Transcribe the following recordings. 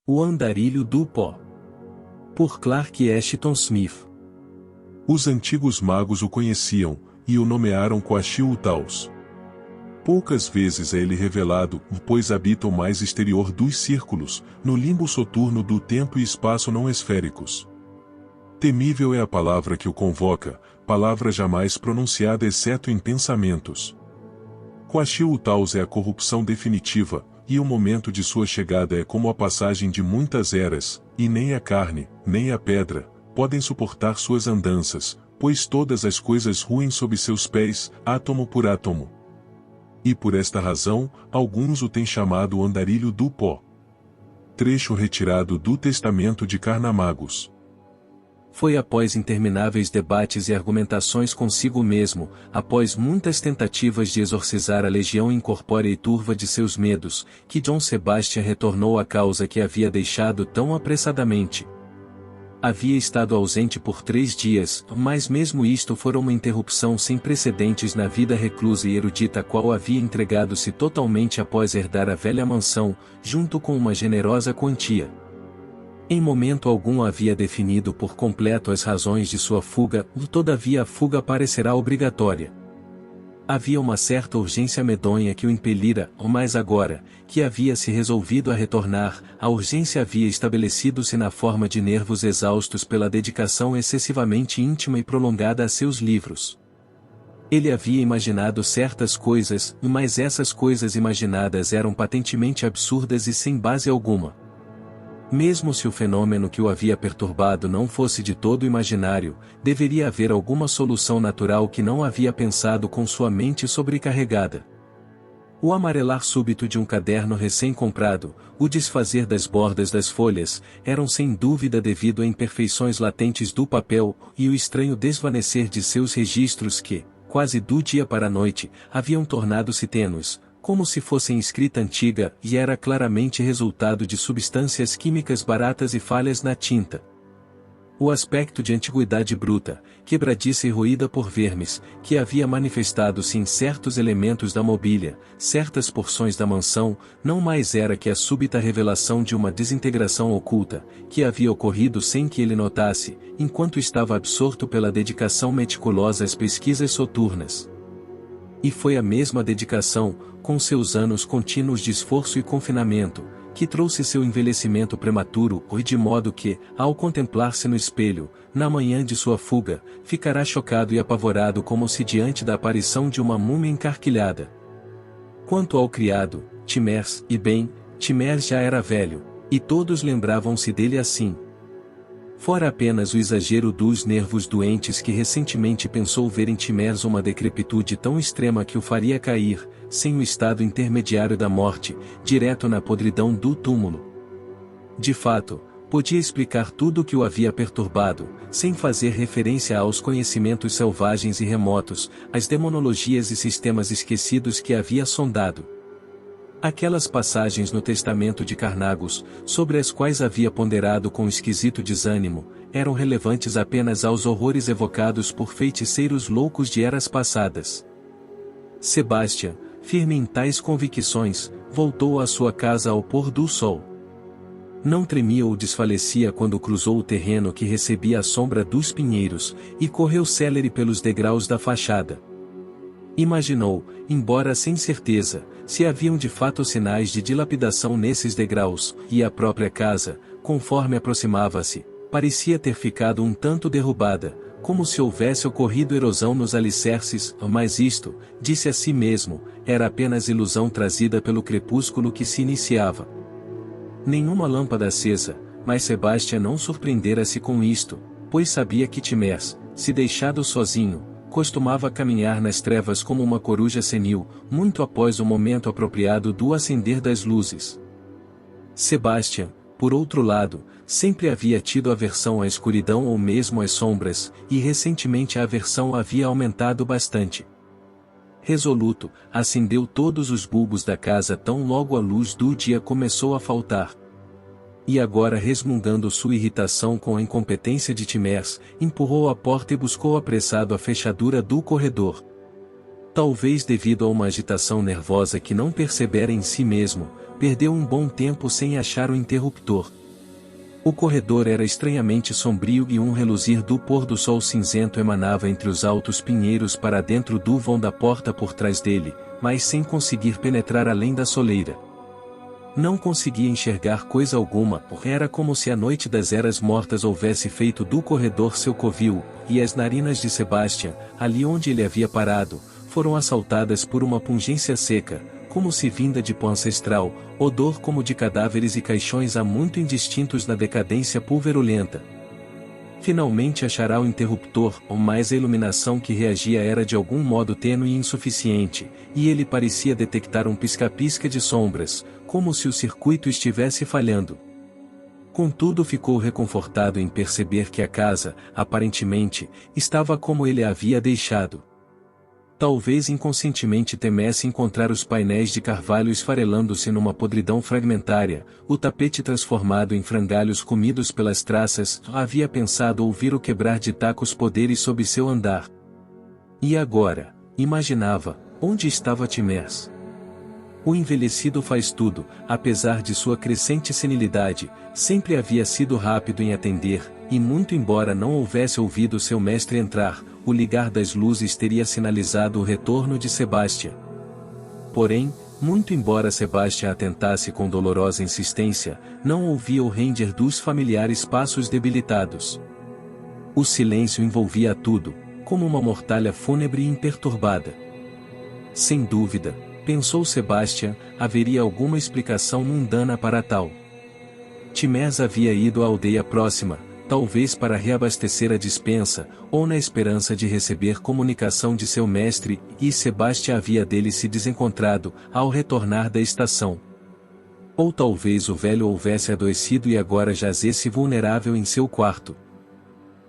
O Andarilho do Pó. Por Clark Ashton Smith. Os antigos magos o conheciam, e o nomearam Quashiu-Taus. Poucas vezes é ele revelado, pois habita o mais exterior dos círculos, no limbo soturno do tempo e espaço não esféricos. Temível é a palavra que o convoca, palavra jamais pronunciada exceto em pensamentos. Quashiu-Taus é a corrupção definitiva, e o momento de sua chegada é como a passagem de muitas eras, e nem a carne, nem a pedra, podem suportar suas andanças, pois todas as coisas ruem sob seus pés, átomo por átomo. E por esta razão, alguns o têm chamado o Andarilho do Pó. Trecho retirado do Testamento de Carnamagos. Foi após intermináveis debates e argumentações consigo mesmo, após muitas tentativas de exorcizar a legião incorpórea e turva de seus medos, que John Sebastian retornou à causa que havia deixado tão apressadamente. Havia estado ausente por 3 dias, mas mesmo isto fora uma interrupção sem precedentes na vida reclusa e erudita a qual havia entregado-se totalmente após herdar a velha mansão, junto com uma generosa quantia. Em momento algum havia definido por completo as razões de sua fuga, todavia a fuga parecerá obrigatória. Havia uma certa urgência medonha que o impelira, mas agora, que havia se resolvido a retornar, a urgência havia estabelecido-se na forma de nervos exaustos pela dedicação excessivamente íntima e prolongada a seus livros. Ele havia imaginado certas coisas, mas essas coisas imaginadas eram patentemente absurdas e sem base alguma. Mesmo se o fenômeno que o havia perturbado não fosse de todo imaginário, deveria haver alguma solução natural que não havia pensado com sua mente sobrecarregada. O amarelar súbito de um caderno recém-comprado, o desfazer das bordas das folhas, eram sem dúvida devido a imperfeições latentes do papel, e o estranho desvanecer de seus registros que, quase do dia para a noite, haviam tornado-se tênues, como se fossem escrita antiga, e era claramente resultado de substâncias químicas baratas e falhas na tinta. O aspecto de antiguidade bruta, quebradiça e roída por vermes, que havia manifestado-se em certos elementos da mobília, certas porções da mansão, não mais era que a súbita revelação de uma desintegração oculta, que havia ocorrido sem que ele notasse, enquanto estava absorto pela dedicação meticulosa às pesquisas soturnas. E foi a mesma dedicação, com seus anos contínuos de esforço e confinamento, que trouxe seu envelhecimento prematuro, e de modo que, ao contemplar-se no espelho, na manhã de sua fuga, ficará chocado e apavorado como se diante da aparição de uma múmia encarquilhada. Quanto ao criado, Timers, e bem, Timers já era velho, e todos lembravam-se dele assim. Fora apenas o exagero dos nervos doentes que recentemente pensou ver em Timers uma decrepitude tão extrema que o faria cair, sem o estado intermediário da morte, direto na podridão do túmulo. De fato, podia explicar tudo o que o havia perturbado, sem fazer referência aos conhecimentos selvagens e remotos, às demonologias e sistemas esquecidos que havia sondado. Aquelas passagens no Testamento de Carnagos, sobre as quais havia ponderado com esquisito desânimo, eram relevantes apenas aos horrores evocados por feiticeiros loucos de eras passadas. Sebastian, firme em tais convicções, voltou à sua casa ao pôr do sol. Não tremia ou desfalecia quando cruzou o terreno que recebia a sombra dos pinheiros, e correu célere pelos degraus da fachada. Imaginou, embora sem certeza, se haviam de fato sinais de dilapidação nesses degraus, e a própria casa, conforme aproximava-se, parecia ter ficado um tanto derrubada, como se houvesse ocorrido erosão nos alicerces, mas isto, disse a si mesmo, era apenas ilusão trazida pelo crepúsculo que se iniciava. Nenhuma lâmpada acesa, mas Sebastian não surpreendera-se com isto, pois sabia que Timers, se deixado sozinho, costumava caminhar nas trevas como uma coruja senil, muito após o momento apropriado do acender das luzes. Sebastian, por outro lado, sempre havia tido aversão à escuridão ou mesmo às sombras, e recentemente a aversão havia aumentado bastante. Resoluto, acendeu todos os bulbos da casa tão logo a luz do dia começou a faltar. E agora, resmungando sua irritação com a incompetência de Timers, empurrou a porta e buscou apressado a fechadura do corredor. Talvez devido a uma agitação nervosa que não percebera em si mesmo, perdeu um bom tempo sem achar o interruptor. O corredor era estranhamente sombrio e um reluzir do pôr do sol cinzento emanava entre os altos pinheiros para dentro do vão da porta por trás dele, mas sem conseguir penetrar além da soleira. Não conseguia enxergar coisa alguma, era como se a noite das eras mortas houvesse feito do corredor seu covil, e as narinas de Sebastian, ali onde ele havia parado, foram assaltadas por uma pungência seca, como se vinda de pó ancestral, odor como de cadáveres e caixões há muito indistintos na decadência pulverulenta. Finalmente achará o interruptor, mas a iluminação que reagia era de algum modo tênue e insuficiente, e ele parecia detectar um pisca-pisca de sombras, como se o circuito estivesse falhando. Contudo ficou reconfortado em perceber que a casa, aparentemente, estava como ele a havia deixado. Talvez inconscientemente temesse encontrar os painéis de carvalho esfarelando-se numa podridão fragmentária, o tapete transformado em frangalhos comidos pelas traças, havia pensado ouvir o quebrar de tacos poderes sob seu andar. E agora, imaginava, onde estava Timers? O envelhecido faz tudo, apesar de sua crescente senilidade, sempre havia sido rápido em atender, e muito embora não houvesse ouvido seu mestre entrar, o ligar das luzes teria sinalizado o retorno de Sebastian. Porém, muito embora Sebastian atentasse com dolorosa insistência, não ouvia o render dos familiares passos debilitados. O silêncio envolvia tudo, como uma mortalha fúnebre e imperturbada. Sem dúvida, pensou Sebastian, haveria alguma explicação mundana para tal. Timers havia ido à aldeia próxima, talvez para reabastecer a despensa, ou na esperança de receber comunicação de seu mestre, e Sebastian havia dele se desencontrado, ao retornar da estação. Ou talvez o velho houvesse adoecido e agora jazesse vulnerável em seu quarto.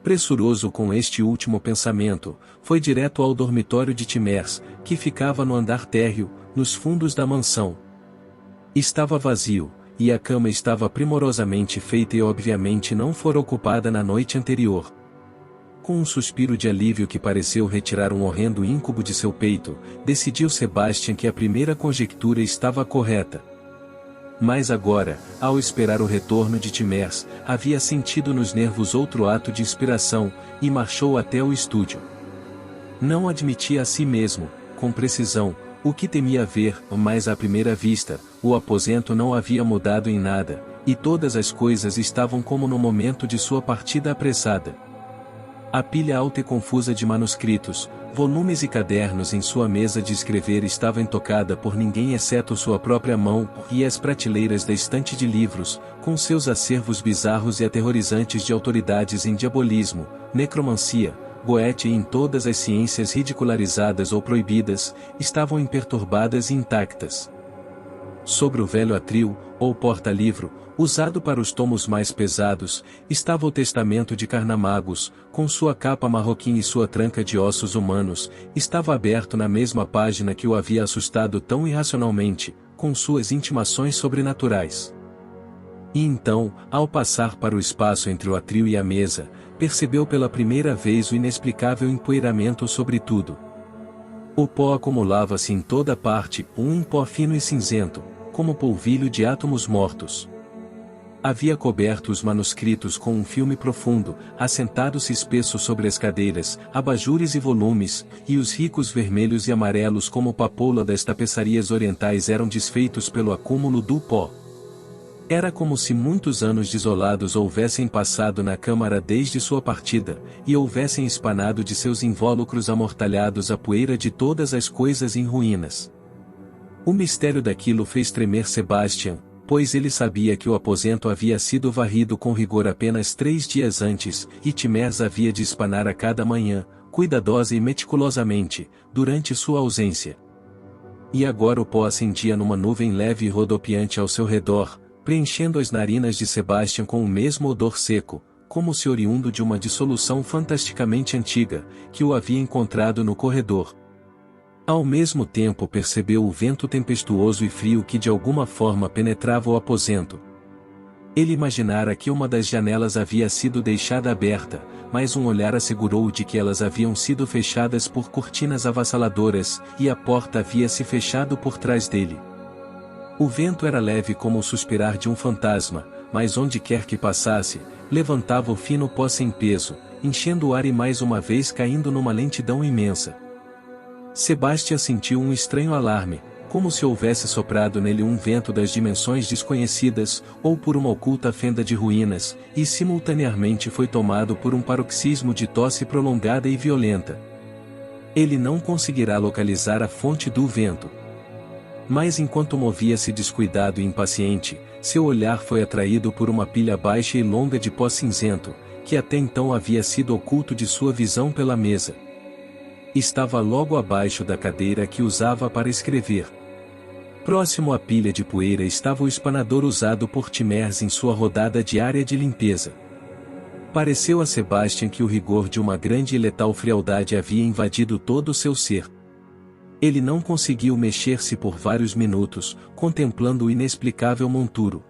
Pressuroso com este último pensamento, foi direto ao dormitório de Timers, que ficava no andar térreo, nos fundos da mansão. Estava vazio, e a cama estava primorosamente feita e obviamente não fora ocupada na noite anterior. Com um suspiro de alívio que pareceu retirar um horrendo íncubo de seu peito, decidiu Sebastian que a primeira conjectura estava correta. Mas agora, ao esperar o retorno de Timers, havia sentido nos nervos outro ato de inspiração, e marchou até o estúdio. Não admitia a si mesmo, com precisão, o que temia ver, mas à primeira vista, o aposento não havia mudado em nada, e todas as coisas estavam como no momento de sua partida apressada. A pilha alta e confusa de manuscritos, volumes e cadernos em sua mesa de escrever estava intocada por ninguém exceto sua própria mão, e as prateleiras da estante de livros, com seus acervos bizarros e aterrorizantes de autoridades em diabolismo, necromancia, Goethe e em todas as ciências ridicularizadas ou proibidas, estavam imperturbadas e intactas. Sobre o velho atril, ou porta-livro, usado para os tomos mais pesados, estava o Testamento de Carnamagos, com sua capa marroquim e sua tranca de ossos humanos, estava aberto na mesma página que o havia assustado tão irracionalmente, com suas intimações sobrenaturais. E então, ao passar para o espaço entre o atril e a mesa, percebeu pela primeira vez o inexplicável empoeiramento sobre tudo. O pó acumulava-se em toda parte, um pó fino e cinzento, como polvilho de átomos mortos. Havia coberto os manuscritos com um filme profundo, assentado-se espesso sobre as cadeiras, abajures e volumes, e os ricos vermelhos e amarelos como papoula das tapeçarias orientais eram desfeitos pelo acúmulo do pó. Era como se muitos anos desolados houvessem passado na câmara desde sua partida, e houvessem espanado de seus invólucros amortalhados a poeira de todas as coisas em ruínas. O mistério daquilo fez tremer Sebastian, pois ele sabia que o aposento havia sido varrido com rigor apenas 3 dias antes, e Timers havia de espanar a cada manhã, cuidadosa e meticulosamente, durante sua ausência. E agora o pó ascendia numa nuvem leve e rodopiante ao seu redor, preenchendo as narinas de Sebastian com o mesmo odor seco, como se oriundo de uma dissolução fantasticamente antiga, que o havia encontrado no corredor. Ao mesmo tempo percebeu o vento tempestuoso e frio que de alguma forma penetrava o aposento. Ele imaginara que uma das janelas havia sido deixada aberta, mas um olhar assegurou-o de que elas haviam sido fechadas por cortinas avassaladoras, e a porta havia se fechado por trás dele. O vento era leve como o suspirar de um fantasma, mas onde quer que passasse, levantava o fino pó sem peso, enchendo o ar e mais uma vez caindo numa lentidão imensa. Sebastian sentiu um estranho alarme, como se houvesse soprado nele um vento das dimensões desconhecidas, ou por uma oculta fenda de ruínas, e simultaneamente foi tomado por um paroxismo de tosse prolongada e violenta. Ele não conseguirá localizar a fonte do vento. Mas enquanto movia-se descuidado e impaciente, seu olhar foi atraído por uma pilha baixa e longa de pó cinzento, que até então havia sido oculto de sua visão pela mesa. Estava logo abaixo da cadeira que usava para escrever. Próximo à pilha de poeira estava o espanador usado por Timers em sua rodada diária de limpeza. Pareceu a Sebastian que o rigor de uma grande e letal frialdade havia invadido todo o seu ser. Ele não conseguiu mexer-se por vários minutos, contemplando o inexplicável monturo.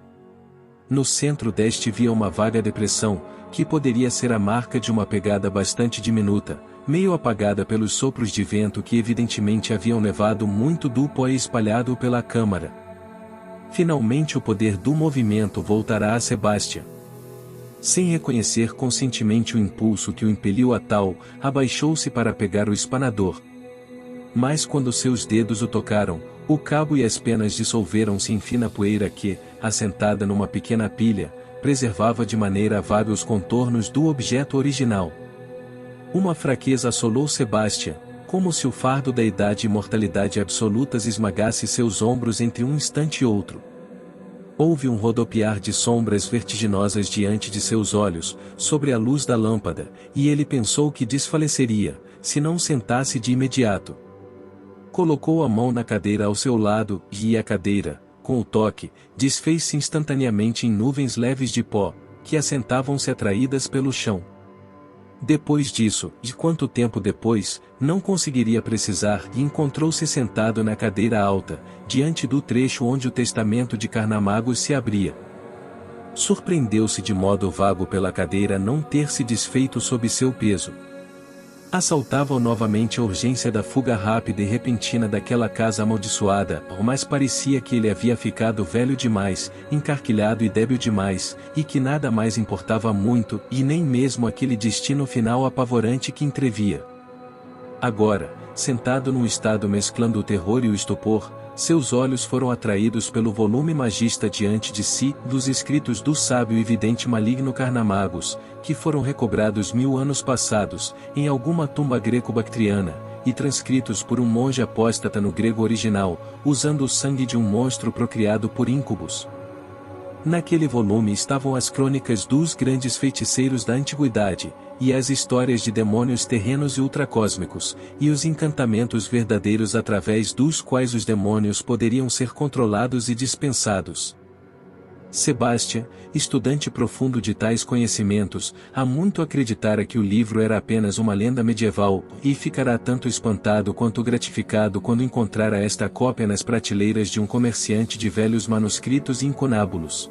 No centro deste via uma vaga depressão, que poderia ser a marca de uma pegada bastante diminuta, meio apagada pelos sopros de vento que evidentemente haviam levado muito do pó espalhado pela câmara. Finalmente o poder do movimento voltará a Sebastian. Sem reconhecer conscientemente o impulso que o impeliu a tal, abaixou-se para pegar o espanador. Mas quando seus dedos o tocaram, o cabo e as penas dissolveram-se em fina poeira que, assentada numa pequena pilha, preservava de maneira vaga os contornos do objeto original. Uma fraqueza assolou Sebastian, como se o fardo da idade e mortalidade absolutas esmagasse seus ombros entre um instante e outro. Houve um rodopiar de sombras vertiginosas diante de seus olhos, sobre a luz da lâmpada, e ele pensou que desfaleceria, se não sentasse de imediato. Colocou a mão na cadeira ao seu lado, e a cadeira, com o toque, desfez-se instantaneamente em nuvens leves de pó, que assentavam-se atraídas pelo chão. Depois disso, de quanto tempo depois, não conseguiria precisar e encontrou-se sentado na cadeira alta, diante do trecho onde o testamento de Carnamagos se abria. Surpreendeu-se de modo vago pela cadeira não ter se desfeito sob seu peso. Assaltava-o novamente a urgência da fuga rápida e repentina daquela casa amaldiçoada, mas parecia que ele havia ficado velho demais, encarquilhado e débil demais, e que nada mais importava muito, e nem mesmo aquele destino final apavorante que entrevia. Agora, sentado num estado mesclando o terror e o estupor, seus olhos foram atraídos pelo volume magista diante de si, dos escritos do sábio e vidente maligno Carnamagos, que foram recobrados 1000 anos passados, em alguma tumba greco-bactriana, e transcritos por um monge apóstata no grego original, usando o sangue de um monstro procriado por íncubos. Naquele volume estavam as crônicas dos grandes feiticeiros da antiguidade, e as histórias de demônios terrenos e ultracósmicos, e os encantamentos verdadeiros através dos quais os demônios poderiam ser controlados e dispensados. Sebastian, estudante profundo de tais conhecimentos, há muito acreditara que o livro era apenas uma lenda medieval, e ficará tanto espantado quanto gratificado quando encontrara esta cópia nas prateleiras de um comerciante de velhos manuscritos incunábulos.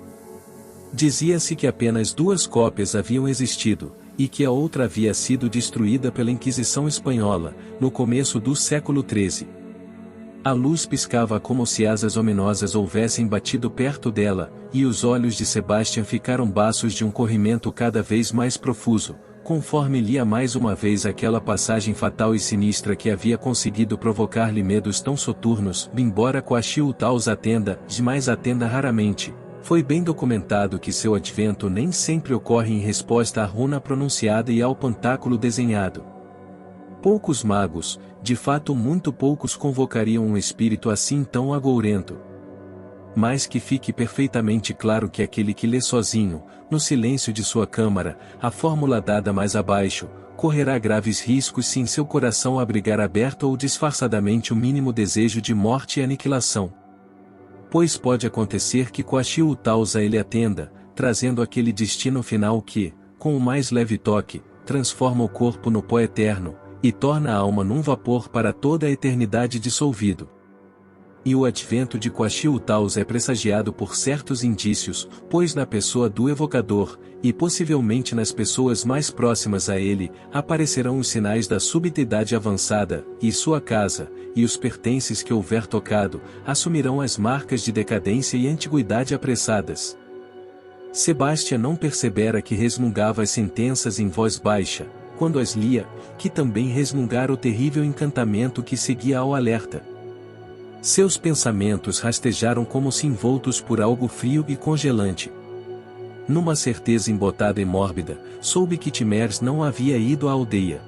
Dizia-se que apenas 2 cópias haviam existido, e que a outra havia sido destruída pela Inquisição Espanhola, no começo do século XIII. A luz piscava como se asas ominosas houvessem batido perto dela, e os olhos de Sebastian ficaram baços de um corrimento cada vez mais profuso, conforme lia mais uma vez aquela passagem fatal e sinistra que havia conseguido provocar-lhe medos tão soturnos, embora Coachiu-Tal atenda, mas atenda raramente. Foi bem documentado que seu advento nem sempre ocorre em resposta à runa pronunciada e ao pantáculo desenhado. Poucos magos, de fato muito poucos convocariam um espírito assim tão agourento. Mas que fique perfeitamente claro que aquele que lê sozinho, no silêncio de sua câmara, a fórmula dada mais abaixo, correrá graves riscos se em seu coração abrigar aberto ou disfarçadamente o mínimo desejo de morte e aniquilação. Pois pode acontecer que Coachiu-Tal a ele atenda, trazendo aquele destino final que, com o mais leve toque, transforma o corpo no pó eterno, e torna a alma num vapor para toda a eternidade dissolvido. E o advento de Quaxiu-Taus é pressagiado por certos indícios, pois na pessoa do evocador, e possivelmente nas pessoas mais próximas a ele, aparecerão os sinais da subidade avançada, e sua casa, e os pertences que houver tocado, assumirão as marcas de decadência e antiguidade apressadas. Sebastião não percebera que resmungava as sentenças em voz baixa, quando as lia, que também resmungara o terrível encantamento que seguia ao alerta. Seus pensamentos rastejaram como se envoltos por algo frio e congelante. Numa certeza embotada e mórbida, soube que Timers não havia ido à aldeia.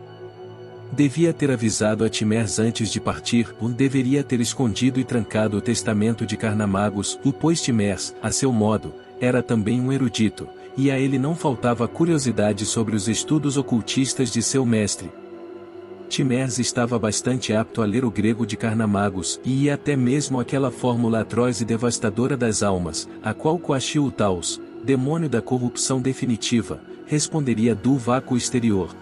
Devia ter avisado a Timers antes de partir, ou deveria ter escondido e trancado o testamento de Carnamagos, pois Timers, a seu modo, era também um erudito, e a ele não faltava curiosidade sobre os estudos ocultistas de seu mestre. Timers estava bastante apto a ler o grego de Carnamagos e até mesmo aquela fórmula atroz e devastadora das almas, a qual Quaxiu-Taus, demônio da corrupção definitiva, responderia do vácuo exterior.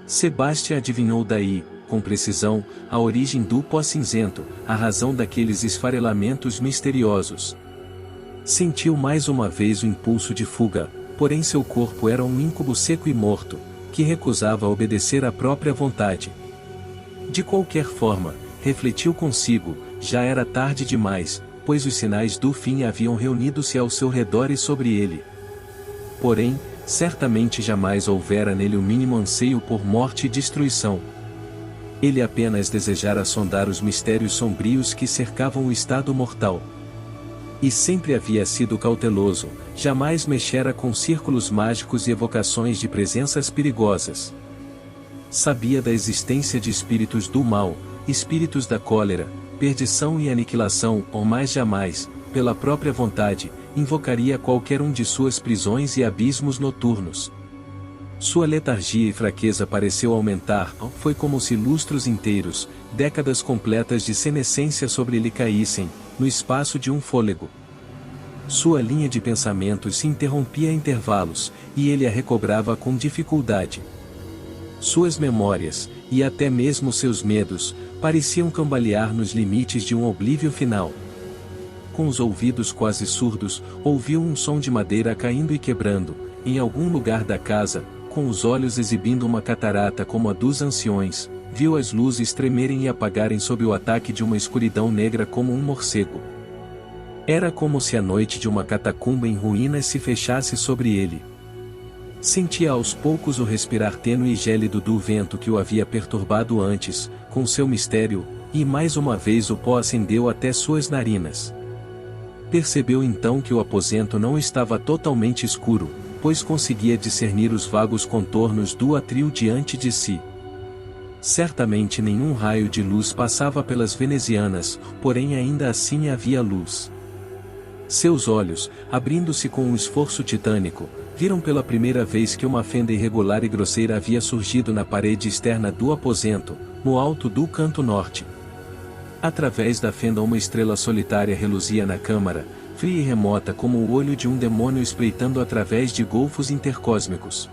Sebastião adivinhou daí, com precisão, a origem do pó cinzento, a razão daqueles esfarelamentos misteriosos. Sentiu mais uma vez o impulso de fuga, porém seu corpo era um incubo seco e morto, que recusava obedecer à própria vontade. De qualquer forma, refletiu consigo, já era tarde demais, pois os sinais do fim haviam reunido-se ao seu redor e sobre ele. Porém, certamente jamais houvera nele o mínimo anseio por morte e destruição. Ele apenas desejara sondar os mistérios sombrios que cercavam o estado mortal. E sempre havia sido cauteloso, jamais mexera com círculos mágicos e evocações de presenças perigosas. Sabia da existência de espíritos do mal, espíritos da cólera, perdição e aniquilação, ou mais jamais, pela própria vontade, invocaria qualquer um de suas prisões e abismos noturnos. Sua letargia e fraqueza pareceu aumentar, foi como se lustros inteiros, décadas completas de senescência sobre ele caíssem, no espaço de um fôlego. Sua linha de pensamentos se interrompia a intervalos, e ele a recobrava com dificuldade. Suas memórias, e até mesmo seus medos, pareciam cambalear nos limites de um oblívio final. Com os ouvidos quase surdos, ouviu um som de madeira caindo e quebrando, em algum lugar da casa, com os olhos exibindo uma catarata como a dos anciões, viu as luzes tremerem e apagarem sob o ataque de uma escuridão negra como um morcego. Era como se a noite de uma catacumba em ruínas se fechasse sobre ele. Sentia aos poucos o respirar tênue e gélido do vento que o havia perturbado antes, com seu mistério, e mais uma vez o pó acendeu até suas narinas. Percebeu então que o aposento não estava totalmente escuro, pois conseguia discernir os vagos contornos do átrio diante de si. Certamente nenhum raio de luz passava pelas venezianas, porém ainda assim havia luz. Seus olhos, abrindo-se com um esforço titânico, viram pela primeira vez que uma fenda irregular e grosseira havia surgido na parede externa do aposento, no alto do canto norte. Através da fenda uma estrela solitária reluzia na câmara, fria e remota como o olho de um demônio espreitando através de golfos intercósmicos.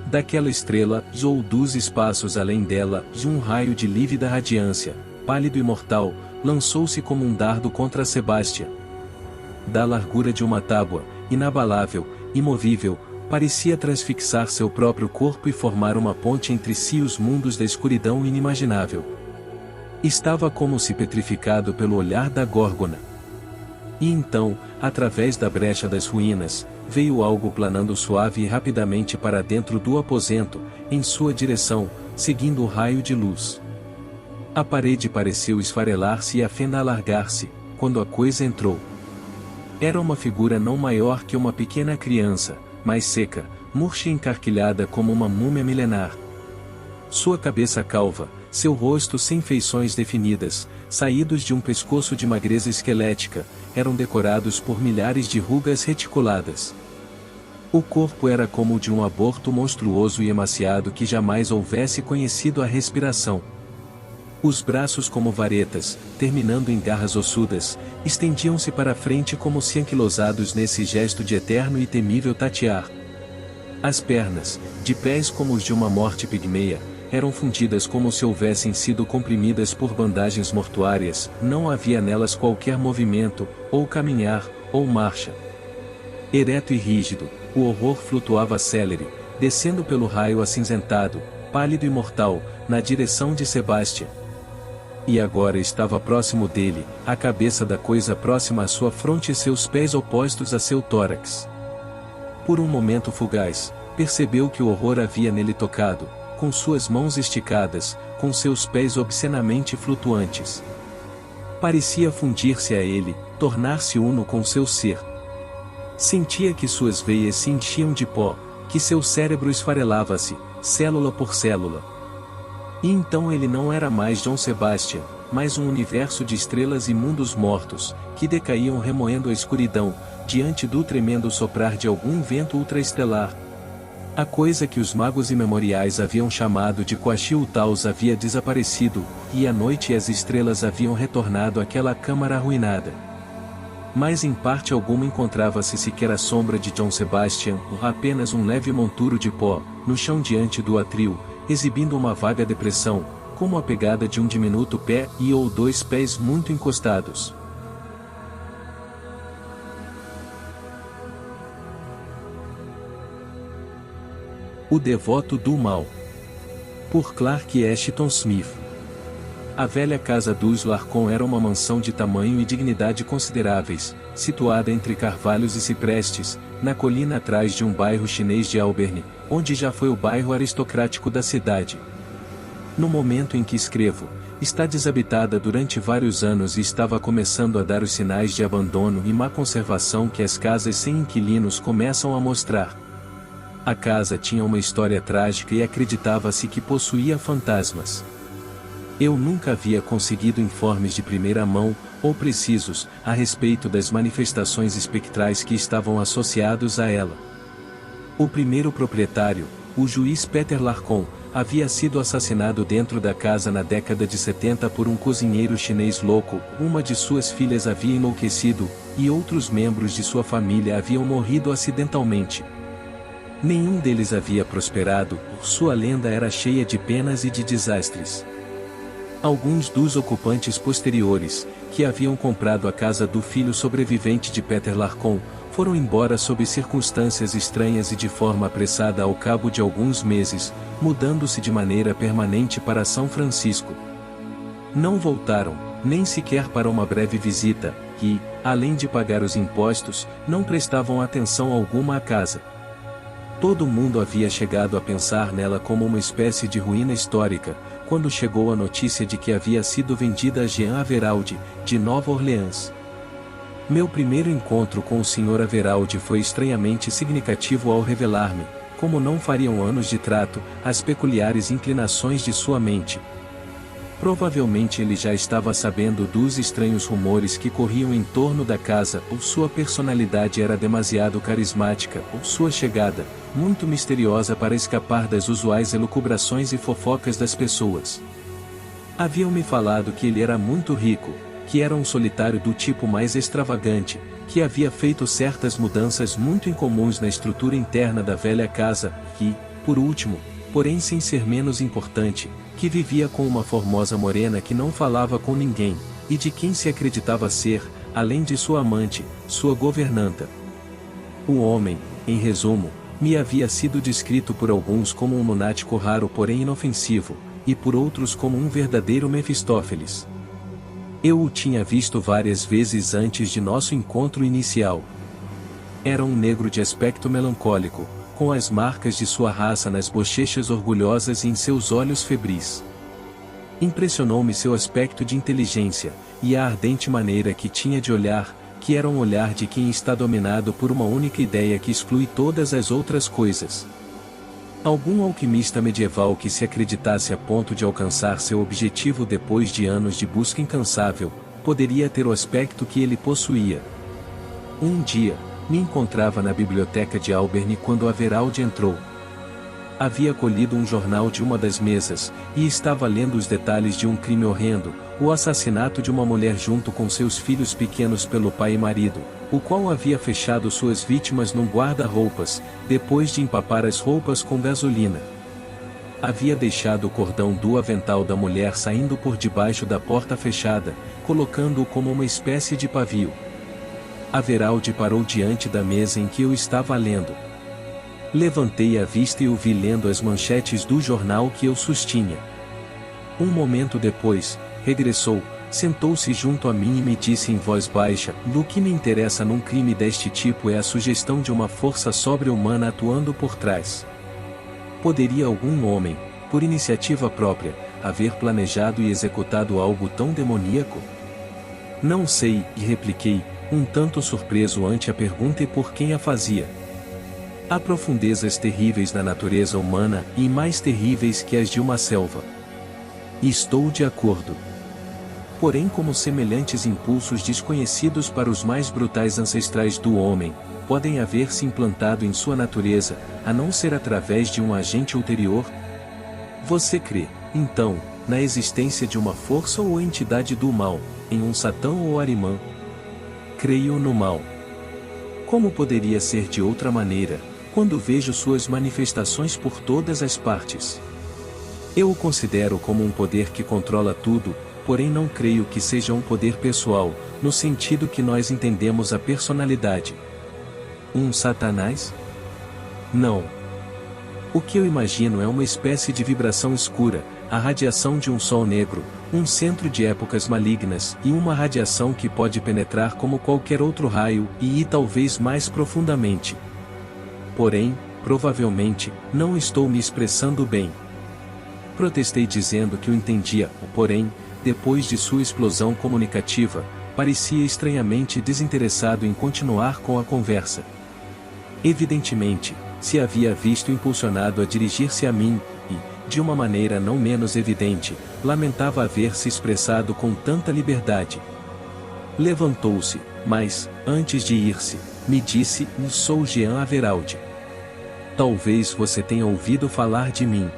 Daquela estrela, ou dos espaços além dela, de um raio de lívida radiância, pálido e mortal, lançou-se como um dardo contra Sebastião. Da largura de uma tábua, inabalável, imovível, parecia transfixar seu próprio corpo e formar uma ponte entre si e os mundos da escuridão inimaginável. Estava como se petrificado pelo olhar da Górgona. E então, através da brecha das ruínas, veio algo planando suave e rapidamente para dentro do aposento, em sua direção, seguindo o raio de luz. A parede pareceu esfarelar-se e a fenda alargar-se, quando a coisa entrou. Era uma figura não maior que uma pequena criança, mais seca, murcha e encarquilhada como uma múmia milenar. Sua cabeça calva, seu rosto sem feições definidas, saídos de um pescoço de magreza esquelética, eram decorados por milhares de rugas reticuladas. O corpo era como o de um aborto monstruoso e emaciado que jamais houvesse conhecido a respiração. Os braços como varetas, terminando em garras ossudas, estendiam-se para a frente como se anquilosados nesse gesto de eterno e temível tatear. As pernas, de pés como os de uma morte pigmeia, eram fundidas como se houvessem sido comprimidas por bandagens mortuárias, não havia nelas qualquer movimento, ou caminhar, ou marcha. Ereto e rígido, o horror flutuava célere, descendo pelo raio acinzentado, pálido e mortal, na direção de Sebastian. E agora estava próximo dele, a cabeça da coisa próxima à sua fronte e seus pés opostos a seu tórax. Por um momento fugaz, percebeu que o horror havia nele tocado, com suas mãos esticadas, com seus pés obscenamente flutuantes. Parecia fundir-se a ele, tornar-se uno com seu ser. Sentia que suas veias se enchiam de pó, que seu cérebro esfarelava-se, célula por célula. E então ele não era mais John Sebastian, mas um universo de estrelas e mundos mortos, que decaíam remoendo a escuridão, diante do tremendo soprar de algum vento ultraestelar. A coisa que os magos imemoriais haviam chamado de Quaxil-Taus havia desaparecido, e a noite e as estrelas haviam retornado àquela câmara arruinada. Mas em parte alguma encontrava-se sequer a sombra de John Sebastian, apenas um leve monturo de pó, no chão diante do atril, exibindo uma vaga depressão, como a pegada de um diminuto pé e ou dois pés muito encostados. O Devoto do Mal, por Clark Ashton Smith. A velha casa dos Larcon era uma mansão de tamanho e dignidade consideráveis, situada entre carvalhos e ciprestes, na colina atrás de um bairro chinês de Auburn, onde já foi o bairro aristocrático da cidade. No momento em que escrevo, está desabitada durante vários anos e estava começando a dar os sinais de abandono e má conservação que as casas sem inquilinos começam a mostrar. A casa tinha uma história trágica e acreditava-se que possuía fantasmas. Eu nunca havia conseguido informes de primeira mão, ou precisos, a respeito das manifestações espectrais que estavam associados a ela. O primeiro proprietário, o juiz Peter Larcon, havia sido assassinado dentro da casa na década de 70 por um cozinheiro chinês louco, uma de suas filhas havia enlouquecido, e outros membros de sua família haviam morrido acidentalmente. Nenhum deles havia prosperado, sua lenda era cheia de penas e de desastres. Alguns dos ocupantes posteriores, que haviam comprado a casa do filho sobrevivente de Peter Larcon, foram embora sob circunstâncias estranhas e de forma apressada ao cabo de alguns meses, mudando-se de maneira permanente para São Francisco. Não voltaram, nem sequer para uma breve visita, e, além de pagar os impostos, não prestavam atenção alguma à casa. Todo mundo havia chegado a pensar nela como uma espécie de ruína histórica, quando chegou a notícia de que havia sido vendida a Jean Averaldi, de Nova Orleans. Meu primeiro encontro com o Sr. Averaldi foi estranhamente significativo ao revelar-me, como não fariam anos de trato, as peculiares inclinações de sua mente. Provavelmente ele já estava sabendo dos estranhos rumores que corriam em torno da casa, ou sua personalidade era demasiado carismática, ou sua chegada, muito misteriosa para escapar das usuais elucubrações e fofocas das pessoas. Haviam-me falado que ele era muito rico, que era um solitário do tipo mais extravagante, que havia feito certas mudanças muito incomuns na estrutura interna da velha casa, e, por último, porém sem ser menos importante, que vivia com uma formosa morena que não falava com ninguém, e de quem se acreditava ser, além de sua amante, sua governanta. O homem, em resumo, me havia sido descrito por alguns como um lunático raro porém inofensivo, e por outros como um verdadeiro Mefistófeles. Eu o tinha visto várias vezes antes de nosso encontro inicial. Era um negro de aspecto melancólico, com as marcas de sua raça nas bochechas orgulhosas e em seus olhos febris. Impressionou-me seu aspecto de inteligência, e a ardente maneira que tinha de olhar, que era um olhar de quem está dominado por uma única ideia que exclui todas as outras coisas. Algum alquimista medieval que se acreditasse a ponto de alcançar seu objetivo depois de anos de busca incansável, poderia ter o aspecto que ele possuía. Um dia, me encontrava na biblioteca de Auburn quando Averaldi entrou. Havia colhido um jornal de uma das mesas, e estava lendo os detalhes de um crime horrendo, o assassinato de uma mulher junto com seus filhos pequenos pelo pai e marido, o qual havia fechado suas vítimas num guarda-roupas, depois de empapar as roupas com gasolina. Havia deixado o cordão do avental da mulher saindo por debaixo da porta fechada, colocando-o como uma espécie de pavio. Averaldi parou diante da mesa em que eu estava lendo. Levantei a vista e o vi lendo as manchetes do jornal que eu sustinha. Um momento depois, regressou, sentou-se junto a mim e me disse em voz baixa: "O que me interessa num crime deste tipo é a sugestão de uma força sobre-humana atuando por trás. Poderia algum homem, por iniciativa própria, haver planejado e executado algo tão demoníaco?" "Não sei", repliquei, um tanto surpreso ante a pergunta e por quem a fazia. "Há profundezas terríveis na natureza humana, e mais terríveis que as de uma selva." "Estou de acordo. Porém, como semelhantes impulsos desconhecidos para os mais brutais ancestrais do homem, podem haver-se implantado em sua natureza, a não ser através de um agente ulterior? Você crê, então, na existência de uma força ou entidade do mal, em um Satã ou Arimã?" "Creio no mal. Como poderia ser de outra maneira, quando vejo suas manifestações por todas as partes? Eu o considero como um poder que controla tudo, porém não creio que seja um poder pessoal, no sentido que nós entendemos a personalidade." "Um Satanás?" "Não. O que eu imagino é uma espécie de vibração escura, a radiação de um sol negro, um centro de épocas malignas e uma radiação que pode penetrar como qualquer outro raio e ir talvez mais profundamente. Porém, provavelmente, não estou me expressando bem." Protestei dizendo que o entendia, porém, depois de sua explosão comunicativa, parecia estranhamente desinteressado em continuar com a conversa. Evidentemente, se havia visto impulsionado a dirigir-se a mim, e, de uma maneira não menos evidente, lamentava haver se expressado com tanta liberdade. Levantou-se, mas, antes de ir-se, me disse: "Sou Jean Averaldi. Talvez você tenha ouvido falar de mim.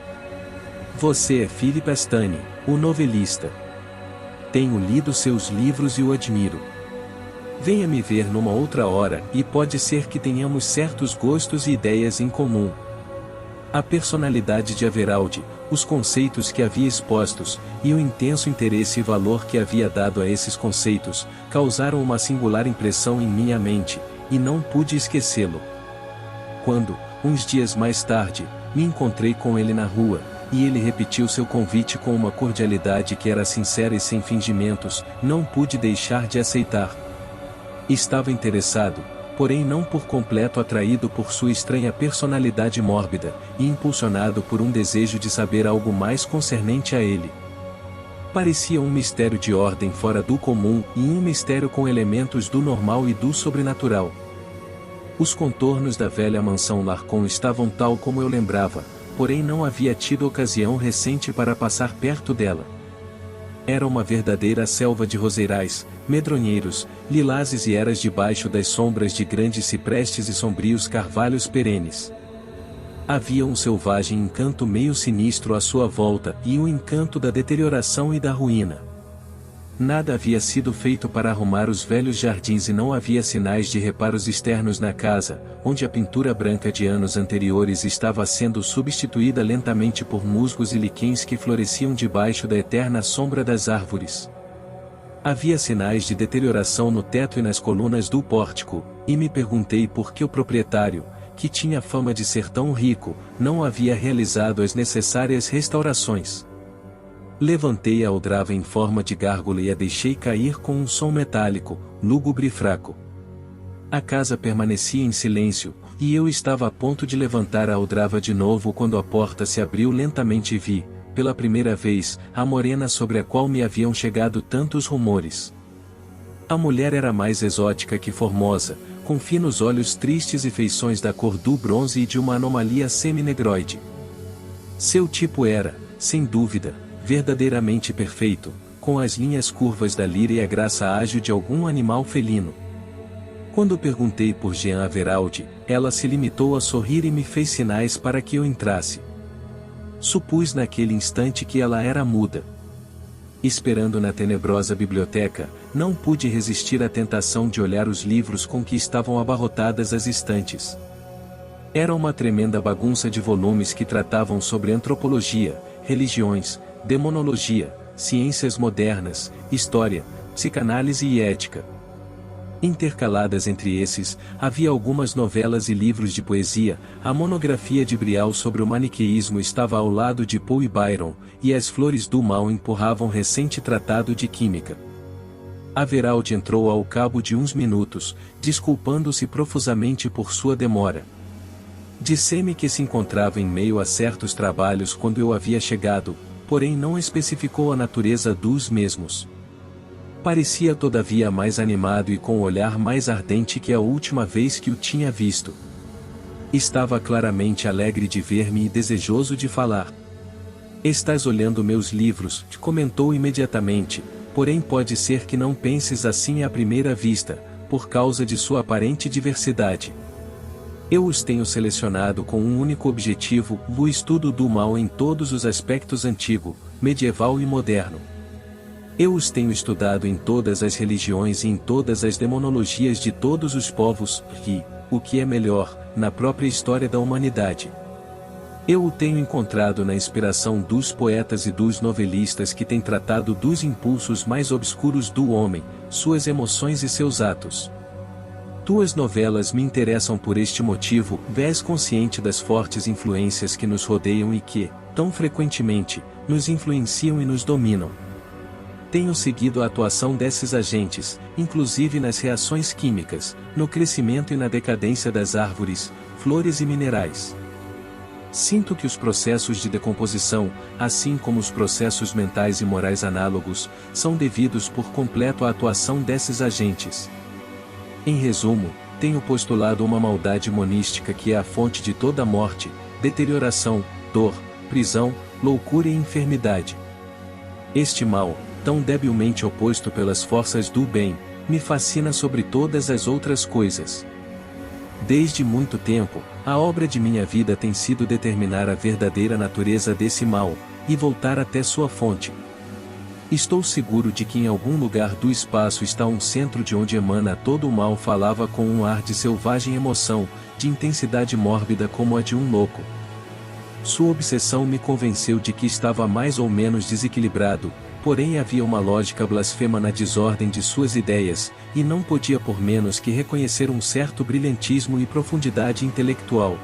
Você é Philip Astani, o novelista. Tenho lido seus livros e o admiro. Venha me ver numa outra hora, e pode ser que tenhamos certos gostos e ideias em comum." A personalidade de Averaldi, os conceitos que havia expostos, e o intenso interesse e valor que havia dado a esses conceitos, causaram uma singular impressão em minha mente, e não pude esquecê-lo. Quando, uns dias mais tarde, me encontrei com ele na rua, e ele repetiu seu convite com uma cordialidade que era sincera e sem fingimentos, não pude deixar de aceitar. Estava interessado, porém não por completo atraído por sua estranha personalidade mórbida, e impulsionado por um desejo de saber algo mais concernente a ele. Parecia um mistério de ordem fora do comum e um mistério com elementos do normal e do sobrenatural. Os contornos da velha mansão Larcon estavam tal como eu lembrava, porém não havia tido ocasião recente para passar perto dela. Era uma verdadeira selva de roseirais, medronheiros, lilazes e eras debaixo das sombras de grandes ciprestes e sombrios carvalhos perenes. Havia um selvagem encanto meio sinistro à sua volta e um encanto da deterioração e da ruína. Nada havia sido feito para arrumar os velhos jardins e não havia sinais de reparos externos na casa, onde a pintura branca de anos anteriores estava sendo substituída lentamente por musgos e liquens que floresciam debaixo da eterna sombra das árvores. Havia sinais de deterioração no teto e nas colunas do pórtico, e me perguntei por que o proprietário, que tinha fama de ser tão rico, não havia realizado as necessárias restaurações. Levantei a aldrava em forma de gárgula e a deixei cair com um som metálico, lúgubre e fraco. A casa permanecia em silêncio, e eu estava a ponto de levantar a aldrava de novo quando a porta se abriu lentamente e vi, pela primeira vez, a morena sobre a qual me haviam chegado tantos rumores. A mulher era mais exótica que formosa, com finos olhos tristes e feições da cor do bronze e de uma anomalia semi-negroide. Seu tipo era, sem dúvida, verdadeiramente perfeito, com as linhas curvas da lira e a graça ágil de algum animal felino. Quando perguntei por Jean Averaldi, ela se limitou a sorrir e me fez sinais para que eu entrasse. Supus naquele instante que ela era muda. Esperando na tenebrosa biblioteca, não pude resistir à tentação de olhar os livros com que estavam abarrotadas as estantes. Era uma tremenda bagunça de volumes que tratavam sobre antropologia, religiões, demonologia, ciências modernas, história, psicanálise e ética. Intercaladas entre esses, havia algumas novelas e livros de poesia. A monografia de Brial sobre o maniqueísmo estava ao lado de Poe e Byron, e As Flores do Mal empurravam recente tratado de química. Averaldi entrou ao cabo de uns minutos, desculpando-se profusamente por sua demora. Disse-me que se encontrava em meio a certos trabalhos quando eu havia chegado, porém não especificou a natureza dos mesmos. Parecia todavia mais animado e com o olhar mais ardente que a última vez que o tinha visto. Estava claramente alegre de ver-me e desejoso de falar. Estás olhando meus livros, comentou imediatamente, porém pode ser que não penses assim à primeira vista, por causa de sua aparente diversidade. Eu os tenho selecionado com um único objetivo, o estudo do mal em todos os aspectos antigo, medieval e moderno. Eu os tenho estudado em todas as religiões e em todas as demonologias de todos os povos, e, o que é melhor, na própria história da humanidade. Eu o tenho encontrado na inspiração dos poetas e dos novelistas que têm tratado dos impulsos mais obscuros do homem, suas emoções e seus atos. Tuas novelas me interessam por este motivo, és consciente das fortes influências que nos rodeiam e que, tão frequentemente, nos influenciam e nos dominam. Tenho seguido a atuação desses agentes, inclusive nas reações químicas, no crescimento e na decadência das árvores, flores e minerais. Sinto que os processos de decomposição, assim como os processos mentais e morais análogos, são devidos por completo à atuação desses agentes. Em resumo, tenho postulado uma maldade monística que é a fonte de toda morte, deterioração, dor, prisão, loucura e enfermidade. Este mal, tão debilmente oposto pelas forças do bem, me fascina sobre todas as outras coisas. Desde muito tempo, a obra de minha vida tem sido determinar a verdadeira natureza desse mal, e voltar até sua fonte. Estou seguro de que em algum lugar do espaço está um centro de onde emana todo o mal, falava com um ar de selvagem emoção, de intensidade mórbida como a de um louco. Sua obsessão me convenceu de que estava mais ou menos desequilibrado, porém havia uma lógica blasfema na desordem de suas ideias, e não podia por menos que reconhecer um certo brilhantismo e profundidade intelectual.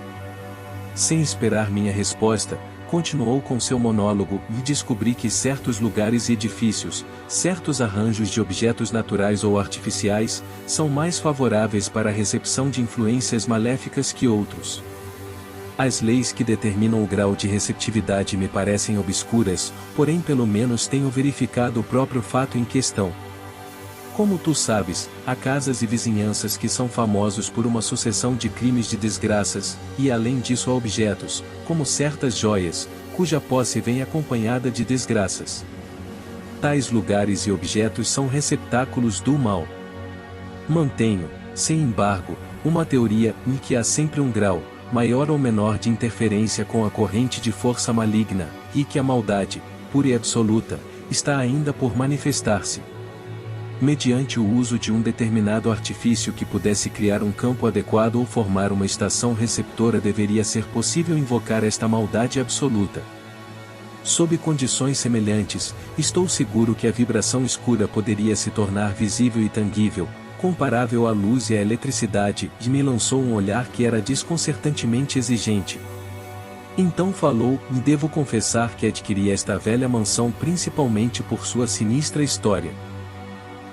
Sem esperar minha resposta, continuou com seu monólogo, e descobri que certos lugares e edifícios, certos arranjos de objetos naturais ou artificiais, são mais favoráveis para a recepção de influências maléficas que outros. As leis que determinam o grau de receptividade me parecem obscuras, porém pelo menos tenho verificado o próprio fato em questão. Como tu sabes, há casas e vizinhanças que são famosos por uma sucessão de crimes de desgraças, e além disso há objetos, como certas joias, cuja posse vem acompanhada de desgraças. Tais lugares e objetos são receptáculos do mal. Mantenho, sem embargo, uma teoria em que há sempre um grau, maior ou menor de interferência com a corrente de força maligna, e que a maldade, pura e absoluta, está ainda por manifestar-se. Mediante o uso de um determinado artifício que pudesse criar um campo adequado ou formar uma estação receptora, deveria ser possível invocar esta maldade absoluta. Sob condições semelhantes, estou seguro que a vibração escura poderia se tornar visível e tangível, comparável à luz e à eletricidade, e me lançou um olhar que era desconcertantemente exigente. Então falou, e devo confessar que adquiri esta velha mansão principalmente por sua sinistra história.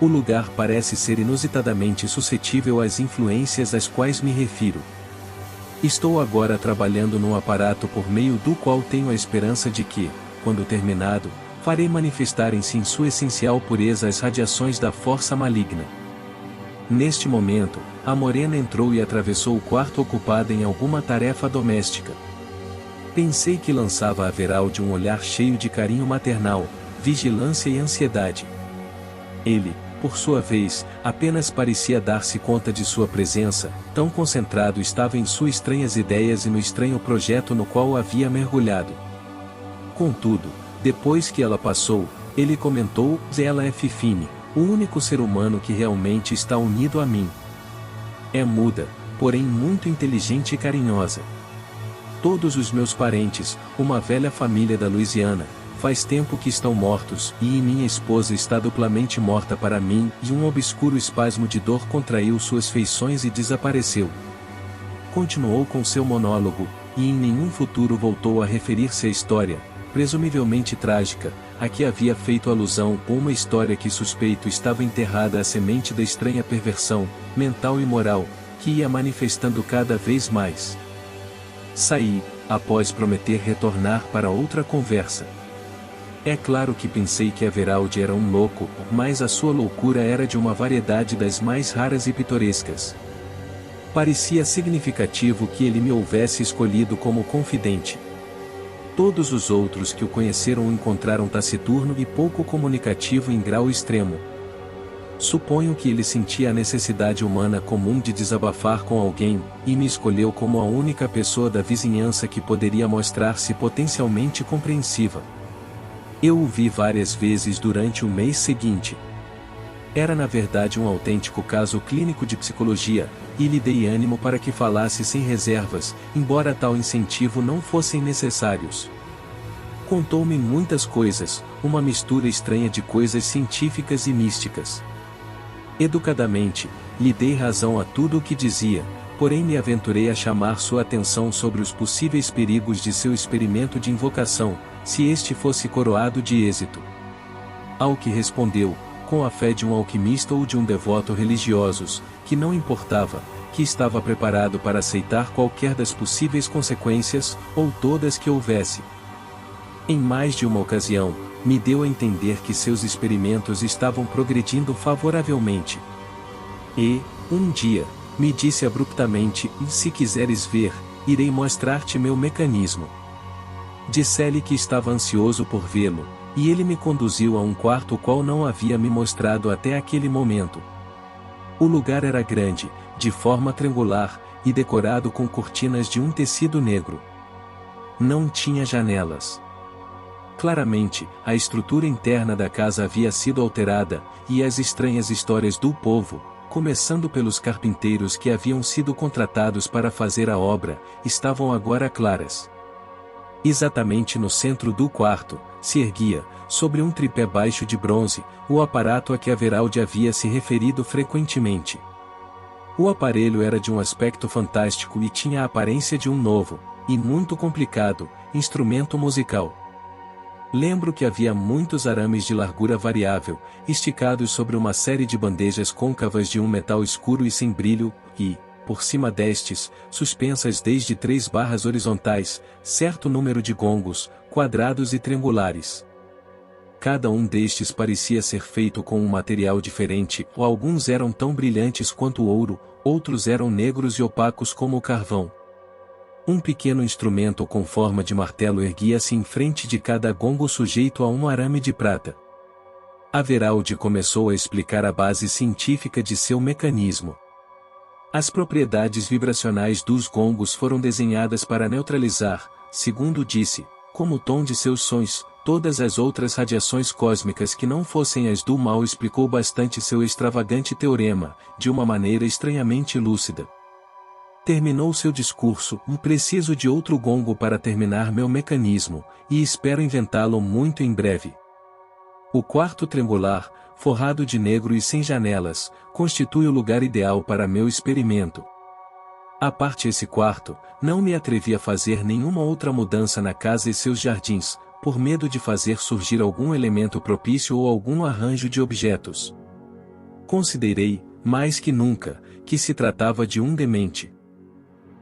O lugar parece ser inusitadamente suscetível às influências às quais me refiro. Estou agora trabalhando num aparato por meio do qual tenho a esperança de que, quando terminado, farei manifestarem-se em sua essencial pureza as radiações da força maligna. Neste momento, a morena entrou e atravessou o quarto ocupada em alguma tarefa doméstica. Pensei que lançava a Averaldi um olhar cheio de carinho maternal, vigilância e ansiedade. Ele, por sua vez, apenas parecia dar-se conta de sua presença, tão concentrado estava em suas estranhas ideias e no estranho projeto no qual havia mergulhado. Contudo, depois que ela passou, ele comentou: ela é Fifine, o único ser humano que realmente está unido a mim. É muda, porém muito inteligente e carinhosa. Todos os meus parentes, uma velha família da Louisiana, faz tempo que estão mortos, e minha esposa está duplamente morta para mim, e um obscuro espasmo de dor contraiu suas feições e desapareceu. Continuou com seu monólogo, e em nenhum futuro voltou a referir-se à história, presumivelmente trágica, a que havia feito alusão, ou uma história que suspeito estava enterrada a semente da estranha perversão, mental e moral, que ia manifestando cada vez mais. Saí, após prometer retornar para outra conversa. É claro que pensei que Everaldi era um louco, mas a sua loucura era de uma variedade das mais raras e pitorescas. Parecia significativo que ele me houvesse escolhido como confidente. Todos os outros que o conheceram o encontraram taciturno e pouco comunicativo em grau extremo. Suponho que ele sentia a necessidade humana comum de desabafar com alguém, e me escolheu como a única pessoa da vizinhança que poderia mostrar-se potencialmente compreensiva. Eu o vi várias vezes durante o mês seguinte. Era na verdade um autêntico caso clínico de psicologia, e lhe dei ânimo para que falasse sem reservas, embora tal incentivo não fossem necessários. Contou-me muitas coisas, uma mistura estranha de coisas científicas e místicas. Educadamente, lhe dei razão a tudo o que dizia, porém me aventurei a chamar sua atenção sobre os possíveis perigos de seu experimento de invocação, se este fosse coroado de êxito. Ao que respondeu, com a fé de um alquimista ou de um devoto religiosos, que não importava, que estava preparado para aceitar qualquer das possíveis consequências, ou todas que houvesse. Em mais de uma ocasião, me deu a entender que seus experimentos estavam progredindo favoravelmente. E, um dia, me disse abruptamente: se quiseres ver, irei mostrar-te meu mecanismo. Disse-lhe que estava ansioso por vê-lo, e ele me conduziu a um quarto o qual não havia me mostrado até aquele momento. O lugar era grande, de forma triangular, e decorado com cortinas de um tecido negro. Não tinha janelas. Claramente, a estrutura interna da casa havia sido alterada, e as estranhas histórias do povo, começando pelos carpinteiros que haviam sido contratados para fazer a obra, estavam agora claras. Exatamente no centro do quarto, se erguia, sobre um tripé baixo de bronze, o aparato a que Everaldi havia se referido frequentemente. O aparelho era de um aspecto fantástico e tinha a aparência de um novo, e muito complicado, instrumento musical. Lembro que havia muitos arames de largura variável, esticados sobre uma série de bandejas côncavas de um metal escuro e sem brilho, e, por cima destes, suspensas desde 3 barras horizontais, certo número de gongos, quadrados e triangulares. Cada um destes parecia ser feito com um material diferente, ou alguns eram tão brilhantes quanto o ouro, outros eram negros e opacos como o carvão. Um pequeno instrumento com forma de martelo erguia-se em frente de cada gongo sujeito a um arame de prata. Everaldi começou a explicar a base científica de seu mecanismo. As propriedades vibracionais dos gongos foram desenhadas para neutralizar, segundo disse, como o tom de seus sons, todas as outras radiações cósmicas que não fossem as do mal. Explicou bastante seu extravagante teorema, de uma maneira estranhamente lúcida. Terminou seu discurso: preciso de outro gongo para terminar meu mecanismo, e espero inventá-lo muito em breve. O quarto triangular, forrado de negro e sem janelas, constitui o lugar ideal para meu experimento. À parte esse quarto, não me atrevi a fazer nenhuma outra mudança na casa e seus jardins, por medo de fazer surgir algum elemento propício ou algum arranjo de objetos. Considerei, mais que nunca, que se tratava de um demente.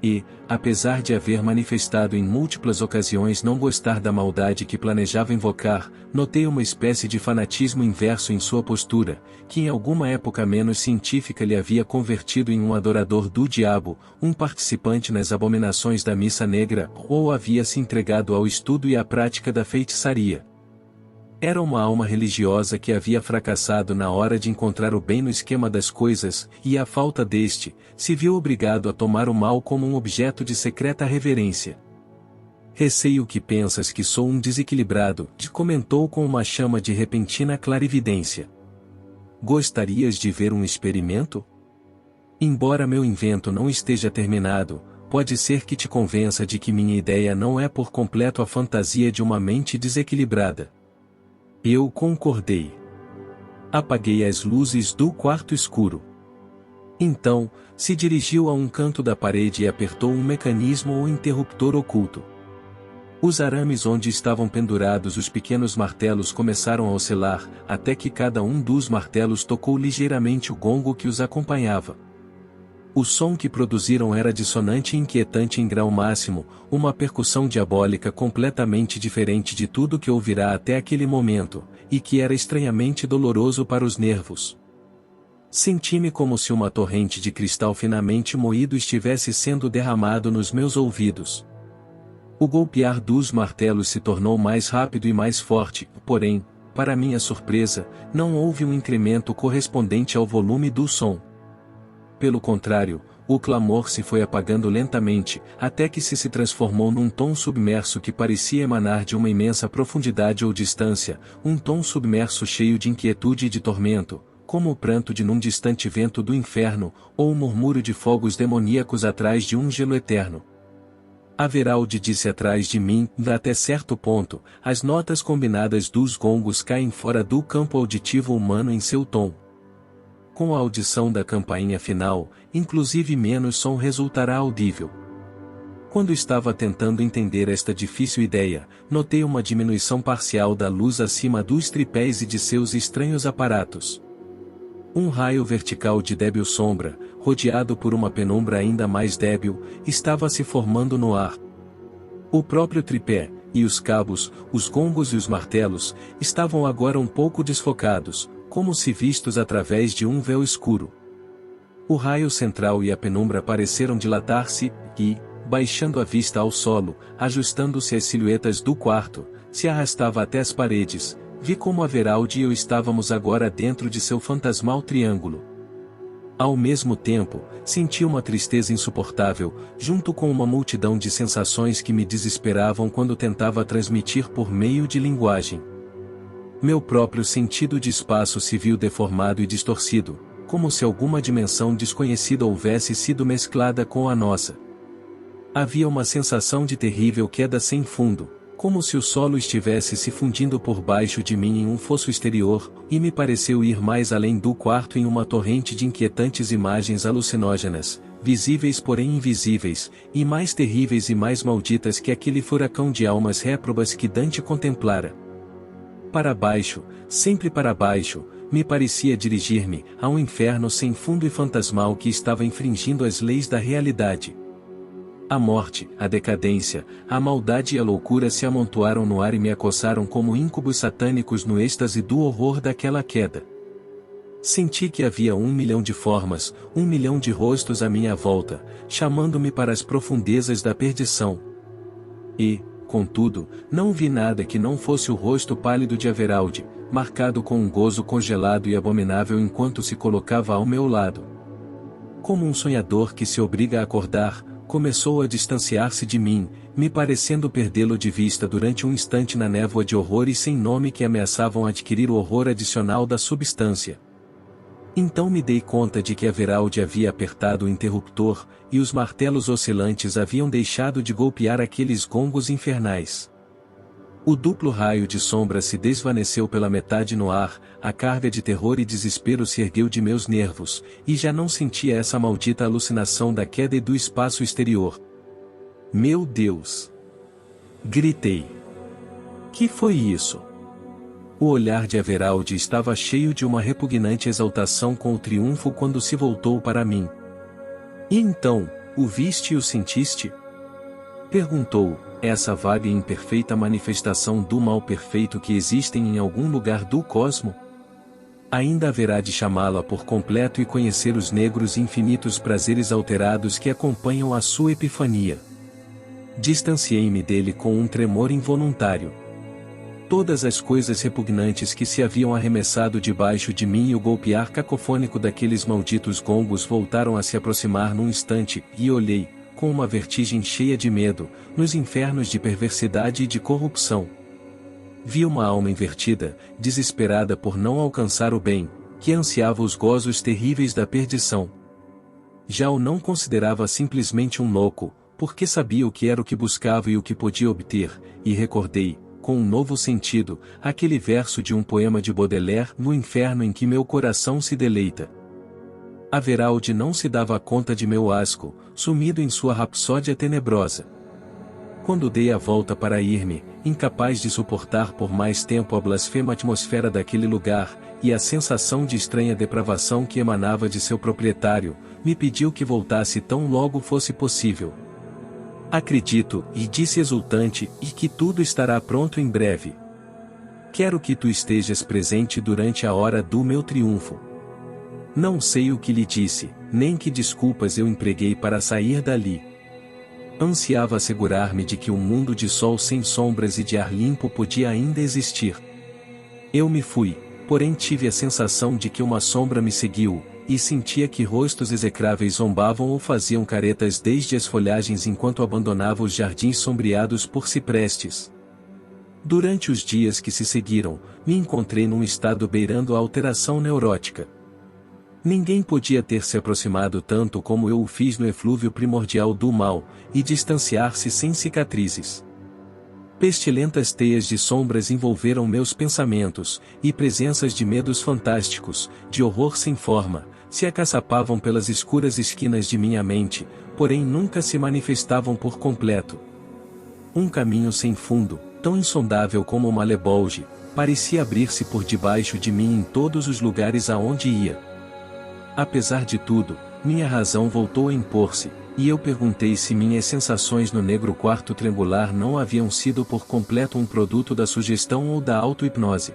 E, apesar de haver manifestado em múltiplas ocasiões não gostar da maldade que planejava invocar, notei uma espécie de fanatismo inverso em sua postura, que em alguma época menos científica lhe havia convertido em um adorador do diabo, um participante nas abominações da missa negra, ou havia se entregado ao estudo e à prática da feitiçaria. Era uma alma religiosa que havia fracassado na hora de encontrar o bem no esquema das coisas, e à falta deste, se viu obrigado a tomar o mal como um objeto de secreta reverência. Receio que pensas que sou um desequilibrado, comentou com uma chama de repentina clarividência. Gostarias de ver um experimento? Embora meu invento não esteja terminado, pode ser que te convença de que minha ideia não é por completo a fantasia de uma mente desequilibrada. Eu concordei. Apaguei as luzes do quarto escuro. Então, se dirigiu a um canto da parede e apertou um mecanismo ou interruptor oculto. Os arames onde estavam pendurados os pequenos martelos começaram a oscilar, até que cada um dos martelos tocou ligeiramente o gongo que os acompanhava. O som que produziram era dissonante e inquietante em grau máximo, uma percussão diabólica completamente diferente de tudo que ouvirá até aquele momento, e que era estranhamente doloroso para os nervos. Senti-me como se uma torrente de cristal finamente moído estivesse sendo derramado nos meus ouvidos. O golpear dos martelos se tornou mais rápido e mais forte, porém, para minha surpresa, não houve um incremento correspondente ao volume do som. Pelo contrário, o clamor se foi apagando lentamente, até que se transformou num tom submerso que parecia emanar de uma imensa profundidade ou distância, um tom submerso cheio de inquietude e de tormento, como o pranto de num distante vento do inferno, ou o murmúrio de fogos demoníacos atrás de um gelo eterno. Averaldi disse atrás de mim, até certo ponto, as notas combinadas dos gongos caem fora do campo auditivo humano em seu tom. Com a audição da campainha final, inclusive menos som resultará audível. Quando estava tentando entender esta difícil ideia, notei uma diminuição parcial da luz acima dos tripés e de seus estranhos aparatos. Um raio vertical de débil sombra, rodeado por uma penumbra ainda mais débil, estava se formando no ar. O próprio tripé, e os cabos, os gongos e os martelos, estavam agora um pouco desfocados, como se vistos através de um véu escuro. O raio central e a penumbra pareceram dilatar-se, e, baixando a vista ao solo, ajustando-se às silhuetas do quarto, se arrastava até as paredes. Vi como Averaldi e eu estávamos agora dentro de seu fantasmal triângulo. Ao mesmo tempo, senti uma tristeza insuportável, junto com uma multidão de sensações que me desesperavam quando tentava transmitir por meio de linguagem. Meu próprio sentido de espaço se viu deformado e distorcido, como se alguma dimensão desconhecida houvesse sido mesclada com a nossa. Havia uma sensação de terrível queda sem fundo, como se o solo estivesse se fundindo por baixo de mim em um fosso exterior, e me pareceu ir mais além do quarto em uma torrente de inquietantes imagens alucinógenas, visíveis porém invisíveis, e mais terríveis e mais malditas que aquele furacão de almas réprobas que Dante contemplara. Para baixo, sempre para baixo, me parecia dirigir-me a um inferno sem fundo e fantasmal que estava infringindo as leis da realidade. A morte, a decadência, a maldade e a loucura se amontoaram no ar e me acossaram como íncubos satânicos no êxtase do horror daquela queda. Senti que havia 1 milhão de formas, 1 milhão de rostos à minha volta, chamando-me para as profundezas da perdição. E, contudo, não vi nada que não fosse o rosto pálido de Averaldi, marcado com um gozo congelado e abominável enquanto se colocava ao meu lado. Como um sonhador que se obriga a acordar, começou a distanciar-se de mim, me parecendo perdê-lo de vista durante um instante na névoa de horrores sem nome que ameaçavam adquirir o horror adicional da substância. Então me dei conta de que Averaldi havia apertado o interruptor, e os martelos oscilantes haviam deixado de golpear aqueles gongos infernais. O duplo raio de sombra se desvaneceu pela metade no ar, a carga de terror e desespero se ergueu de meus nervos, e já não sentia essa maldita alucinação da queda e do espaço exterior. Meu Deus! Gritei. Que foi isso? O olhar de Averaldi estava cheio de uma repugnante exaltação com o triunfo quando se voltou para mim. E então, o viste e o sentiste? Perguntou, essa vaga e imperfeita manifestação do mal perfeito que existem em algum lugar do cosmo? Ainda haverá de chamá-la por completo e conhecer os negros e infinitos prazeres alterados que acompanham a sua epifania. Distanciei-me dele com um tremor involuntário. Todas as coisas repugnantes que se haviam arremessado debaixo de mim e o golpear cacofônico daqueles malditos gongos voltaram a se aproximar num instante, e olhei, com uma vertigem cheia de medo, nos infernos de perversidade e de corrupção. Vi uma alma invertida, desesperada por não alcançar o bem, que ansiava os gozos terríveis da perdição. já o não considerava simplesmente um louco, porque sabia o que era o que buscava e o que podia obter, e recordei, com um novo sentido, aquele verso de um poema de Baudelaire, no inferno em que meu coração se deleita. Averaldi não se dava conta de meu asco, sumido em sua rapsódia tenebrosa. Quando dei a volta para ir-me, incapaz de suportar por mais tempo a blasfema atmosfera daquele lugar, e a sensação de estranha depravação que emanava de seu proprietário, me pediu que voltasse tão logo fosse possível. Acredito, e disse exultante, e que tudo estará pronto em breve. Quero que tu estejas presente durante a hora do meu triunfo. Não sei o que lhe disse, nem que desculpas eu empreguei para sair dali. Ansiava assegurar-me de que um mundo de sol sem sombras e de ar limpo podia ainda existir. Eu me fui, porém tive a sensação de que uma sombra me seguiu, e sentia que rostos execráveis zombavam ou faziam caretas desde as folhagens enquanto abandonava os jardins sombreados por ciprestes. Durante os dias que se seguiram, me encontrei num estado beirando a alteração neurótica. Ninguém podia ter se aproximado tanto como eu o fiz no eflúvio primordial do mal, e distanciar-se sem cicatrizes. Pestilentas teias de sombras envolveram meus pensamentos, e presenças de medos fantásticos, de horror sem forma, se acaçapavam pelas escuras esquinas de minha mente, porém nunca se manifestavam por completo. Um caminho sem fundo, tão insondável como uma lebolge, parecia abrir-se por debaixo de mim em todos os lugares aonde ia. Apesar de tudo, minha razão voltou a impor-se, e eu perguntei se minhas sensações no negro quarto triangular não haviam sido por completo um produto da sugestão ou da auto-hipnose.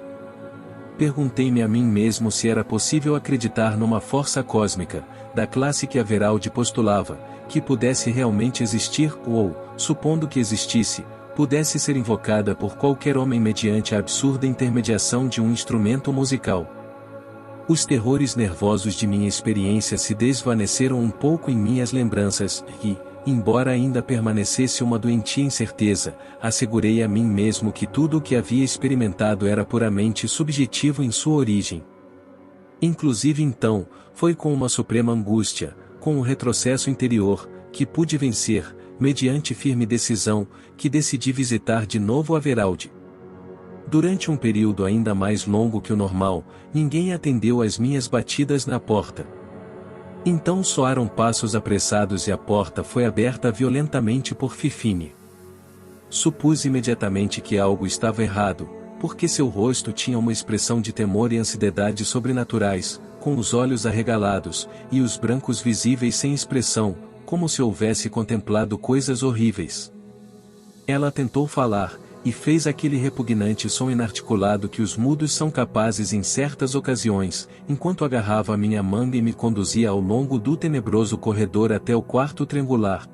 Perguntei-me a mim mesmo se era possível acreditar numa força cósmica, da classe que Averaldi postulava, que pudesse realmente existir ou, supondo que existisse, pudesse ser invocada por qualquer homem mediante a absurda intermediação de um instrumento musical. Os terrores nervosos de minha experiência se desvaneceram um pouco em minhas lembranças, e, embora ainda permanecesse uma doentia incerteza, assegurei a mim mesmo que tudo o que havia experimentado era puramente subjetivo em sua origem. Inclusive então, foi com uma suprema angústia, com um retrocesso interior, que pude vencer, mediante firme decisão, que decidi visitar de novo Averaldi. Durante um período ainda mais longo que o normal, ninguém atendeu às minhas batidas na porta. Então soaram passos apressados e a porta foi aberta violentamente por Fifine. Supus imediatamente que algo estava errado, porque seu rosto tinha uma expressão de temor e ansiedade sobrenaturais, com os olhos arregalados, e os brancos visíveis sem expressão, como se houvesse contemplado coisas horríveis. Ela tentou falar, e fez aquele repugnante som inarticulado que os mudos são capazes em certas ocasiões, enquanto agarrava a minha manga e me conduzia ao longo do tenebroso corredor até o quarto triangular.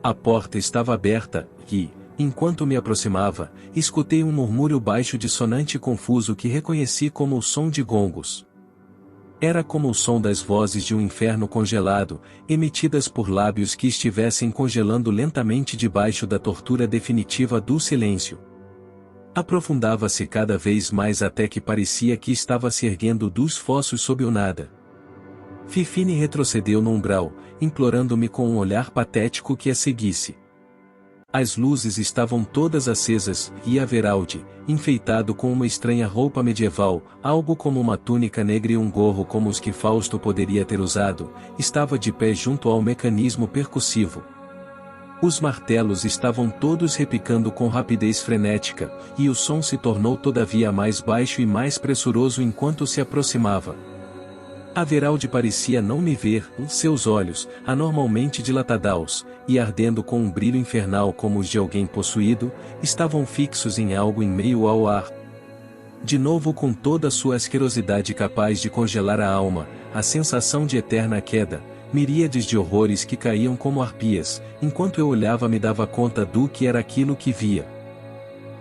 A porta estava aberta, e, enquanto me aproximava, escutei um murmúrio baixo dissonante e confuso que reconheci como o som de gongos. Era como o som das vozes de um inferno congelado, emitidas por lábios que estivessem congelando lentamente debaixo da tortura definitiva do silêncio. Aprofundava-se cada vez mais até que parecia que estava se erguendo dos fossos sob o nada. Fifine retrocedeu no umbral, implorando-me com um olhar patético que a seguisse. As luzes estavam todas acesas, e Averaldi, enfeitado com uma estranha roupa medieval, algo como uma túnica negra e um gorro como os que Fausto poderia ter usado, estava de pé junto ao mecanismo percussivo. Os martelos estavam todos repicando com rapidez frenética, e o som se tornou todavia mais baixo e mais pressuroso enquanto se aproximava. Averaldi parecia não me ver, seus olhos, anormalmente dilatados, e ardendo com um brilho infernal como os de alguém possuído, estavam fixos em algo em meio ao ar. De novo com toda a sua asquerosidade capaz de congelar a alma, a sensação de eterna queda, miríades de horrores que caíam como arpias, enquanto eu olhava me dava conta do que era aquilo que via.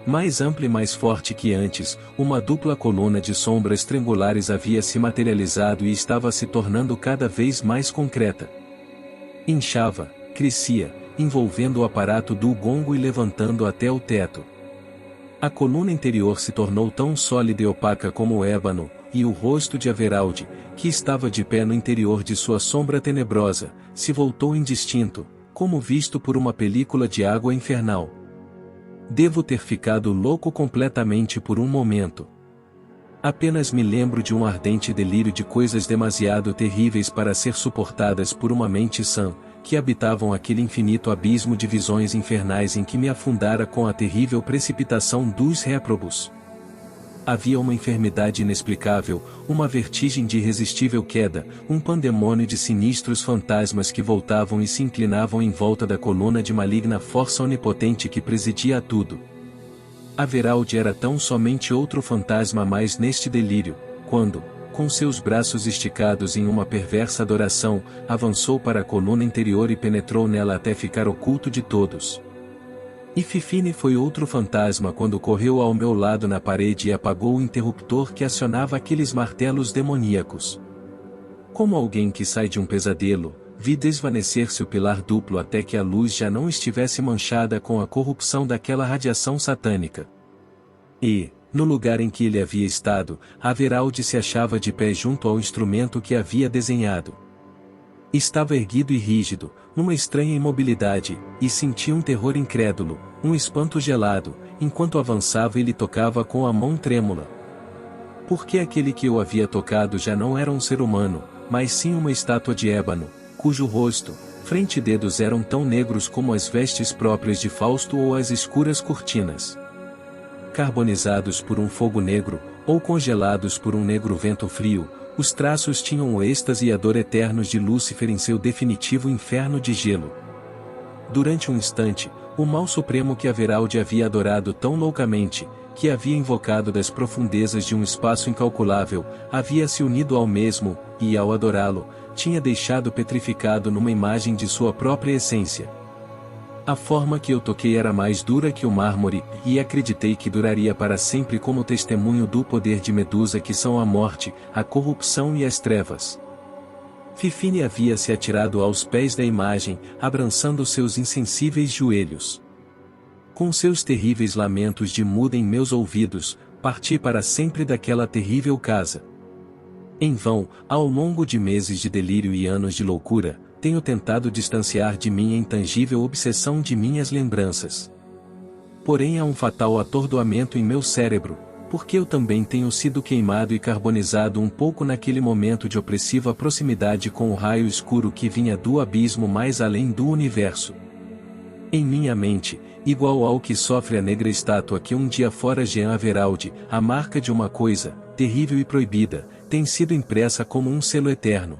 Mais ampla e mais forte que antes, uma dupla coluna de sombras triangulares havia se materializado e estava se tornando cada vez mais concreta. Inchava, crescia, envolvendo o aparato do gongo e levantando até o teto. A coluna interior se tornou tão sólida e opaca como o ébano, e o rosto de Averaldi, que estava de pé no interior de sua sombra tenebrosa, se voltou indistinto, como visto por uma película de água infernal. Devo ter ficado louco completamente por um momento. Apenas me lembro de um ardente delírio de coisas demasiado terríveis para ser suportadas por uma mente sã, que habitavam aquele infinito abismo de visões infernais em que me afundara com a terrível precipitação dos réprobos. Havia uma enfermidade inexplicável, uma vertigem de irresistível queda, um pandemônio de sinistros fantasmas que voltavam e se inclinavam em volta da coluna de maligna força onipotente que presidia a tudo. Averaldi era tão somente outro fantasma a mais neste delírio, quando, com seus braços esticados em uma perversa adoração, avançou para a coluna interior e penetrou nela até ficar oculto de todos. E Fifine foi outro fantasma quando correu ao meu lado na parede e apagou o interruptor que acionava aqueles martelos demoníacos. Como alguém que sai de um pesadelo, vi desvanecer-se o pilar duplo até que a luz já não estivesse manchada com a corrupção daquela radiação satânica. E, no lugar em que ele havia estado, Averaldi se achava de pé junto ao instrumento que havia desenhado. Estava erguido e rígido, numa estranha imobilidade, e sentia um terror incrédulo, um espanto gelado, enquanto avançava e lhe tocava com a mão trêmula. Porque aquele que o havia tocado já não era um ser humano, mas sim uma estátua de ébano, cujo rosto, frente e dedos eram tão negros como as vestes próprias de Fausto ou as escuras cortinas. Carbonizados por um fogo negro, ou congelados por um negro vento frio, os traços tinham o êxtase e a dor eternos de Lúcifer em seu definitivo inferno de gelo. Durante um instante, o mal supremo que Averaldi havia adorado tão loucamente, que havia invocado das profundezas de um espaço incalculável, havia se unido ao mesmo, e ao adorá-lo, tinha deixado petrificado numa imagem de sua própria essência. A forma que eu toquei era mais dura que o mármore, e acreditei que duraria para sempre como testemunho do poder de Medusa que são a morte, a corrupção e as trevas. Fifine havia se atirado aos pés da imagem, abraçando seus insensíveis joelhos. Com seus terríveis lamentos de muda em meus ouvidos, parti para sempre daquela terrível casa. Em vão, ao longo de meses de delírio e anos de loucura, tenho tentado distanciar de mim a intangível obsessão de minhas lembranças. Porém há um fatal atordoamento em meu cérebro, porque eu também tenho sido queimado e carbonizado um pouco naquele momento de opressiva proximidade com o raio escuro que vinha do abismo mais além do universo. Em minha mente, igual ao que sofre a negra estátua que um dia fora Jean Averaldi, a marca de uma coisa, terrível e proibida, tem sido impressa como um selo eterno.